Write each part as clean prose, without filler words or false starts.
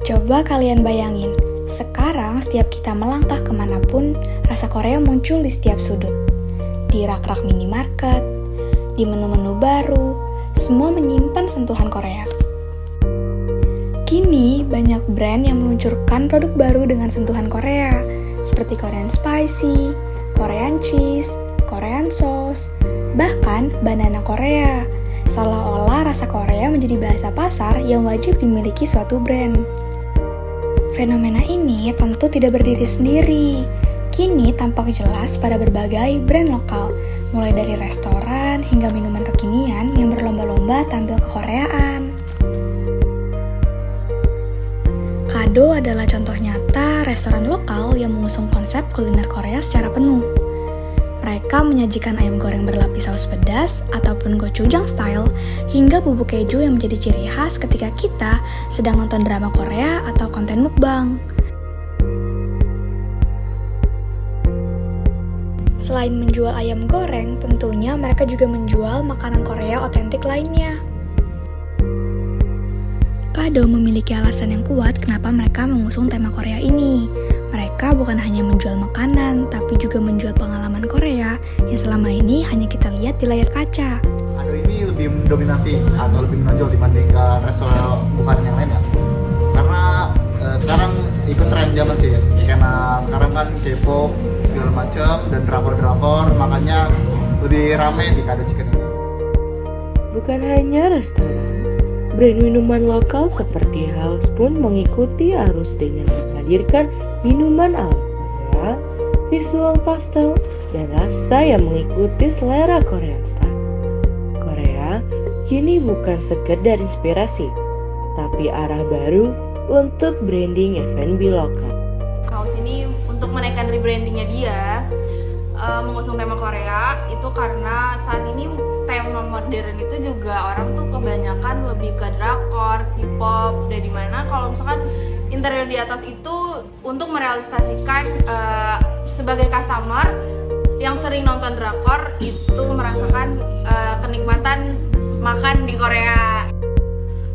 Coba kalian bayangin, sekarang setiap kita melangkah kemanapun, rasa Korea muncul di setiap sudut. Di rak-rak minimarket, di menu-menu baru, semua menyimpan sentuhan Korea. Kini, banyak brand yang meluncurkan produk baru dengan sentuhan Korea, seperti Korean Spicy, Korean Cheese, Korean Sauce, bahkan banana Korea. Seolah-olah rasa Korea menjadi bahasa pasar yang wajib dimiliki suatu brand. Fenomena ini tentu tidak berdiri sendiri. Kini tampak jelas pada berbagai brand lokal, mulai dari restoran hingga minuman kekinian yang berlomba-lomba tampil kekoreaan. Kado adalah contoh nyata restoran lokal yang mengusung konsep kuliner Korea secara penuh. Mereka menyajikan ayam goreng berlapis saus pedas ataupun gochujang style hingga bubuk keju yang menjadi ciri khas ketika kita sedang nonton drama Korea atau konten mukbang. Selain menjual ayam goreng, tentunya mereka juga menjual makanan Korea otentik lainnya. Kado memiliki alasan yang kuat kenapa mereka mengusung tema Korea ini. Mereka bukan hanya menjual makanan, tapi juga menjual pengalaman Korea yang selama ini hanya kita lihat di layar kaca. Kado ini lebih mendominasi atau lebih menonjol dibandingkan restoran bukan yang lain ya. Karena sekarang ikut tren zaman sih ya. Skena sekarang kan K-pop segala macam dan drakor-drakor, makanya lebih ramai di Kado Chicken ini. Bukan hanya restoran, brand minuman lokal seperti Hales pun mengikuti arus dengan menghadirkan minuman ala Korea, visual pastel, dan rasa yang mengikuti selera Korean style. Korea kini bukan sekedar inspirasi, tapi arah baru untuk branding F&B lokal. House ini untuk menaikkan rebrandingnya dia mengusung tema Korea itu karena saat ini tema modern itu juga orang tuh kebanyakan lebih ke drakor, K-pop, dan dimana kalau misalkan interior di atas itu untuk merealisasikan sebagai customer yang sering nonton drakor itu merasakan kenikmatan makan di Korea.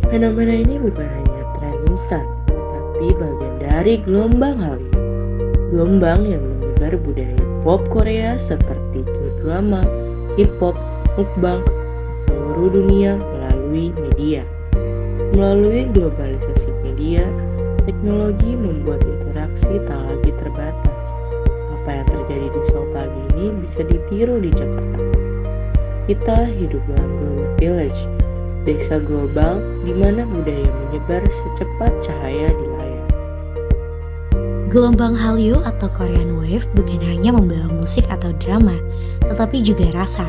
Fenomena ini bukan hanya tren instan, tetapi bagian dari gelombang Hallyu. Gelombang yang menyebar budaya pop Korea seperti K-drama, K-pop, mukbang, ke seluruh dunia melalui media. Melalui globalisasi media, teknologi membuat interaksi tak lagi terbatas. Apa yang terjadi di Seoul pagi ini bisa ditiru di Jakarta. Kita hidup dalam global village, desa global di mana budaya menyebar secepat cahaya di layar. Gelombang Hallyu atau Korean Wave bukan hanya membawa musik atau drama, tetapi juga rasa.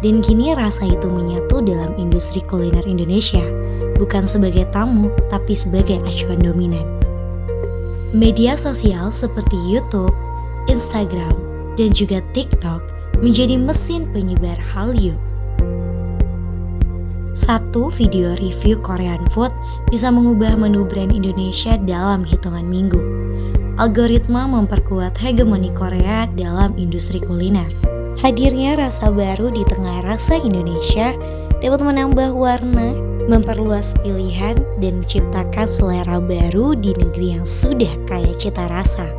Dan kini rasa itu menyatu dalam industri kuliner Indonesia, bukan sebagai tamu, tapi sebagai acuan dominan. Media sosial seperti YouTube, Instagram, dan juga TikTok menjadi mesin penyebar Hallyu. Satu video review Korean food bisa mengubah menu brand Indonesia dalam hitungan minggu. Algoritma memperkuat hegemoni Korea dalam industri kuliner. Hadirnya rasa baru di tengah rasa Indonesia dapat menambah warna, memperluas pilihan, dan menciptakan selera baru di negeri yang sudah kaya cita rasa.